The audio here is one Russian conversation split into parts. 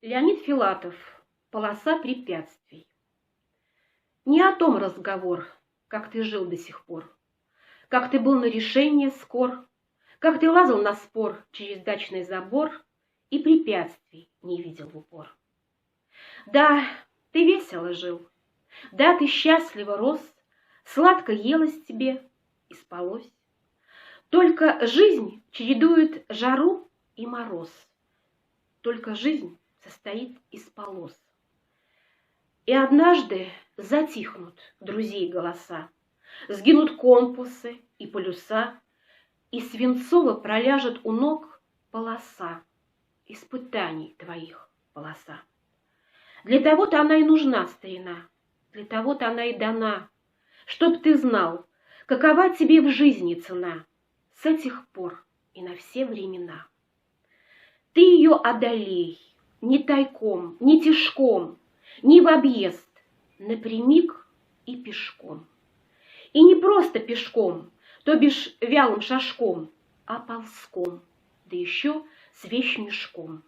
Леонид Филатов. Полоса препятствий. Не о том разговор, как ты жил до сих пор, как ты был на решение скор, как ты лазал на спор через дачный забор и препятствий не видел в упор. Да, ты весело жил, да, ты счастливо рос, сладко елось тебе и спалось. Только жизнь чередует жару и мороз, только жизнь состоит из полос. И однажды затихнут друзей голоса, сгинут компасы и полюса, и свинцово проляжет у ног полоса испытаний твоих полоса. Для того-то она и нужна, старина, для того-то она и дана, чтоб ты знал, какова тебе в жизни цена с этих пор и на все времена. Ты ее одолей, не тайком, не тишком, не в объезд, напрямик и пешком. И не просто пешком, то бишь вялым шажком, а ползком, да еще с вещмешком.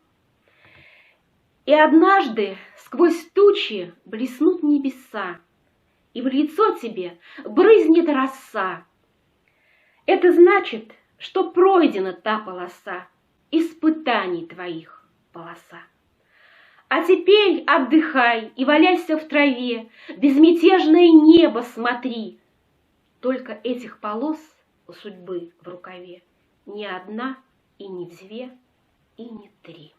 И однажды сквозь тучи блеснут небеса, и в лицо тебе брызнет роса. Это значит, что пройдена та полоса испытаний твоих полоса. А теперь отдыхай и валяйся в траве, безмятежное небо смотри. Только этих полос у судьбы в рукаве не одна и не две и не три.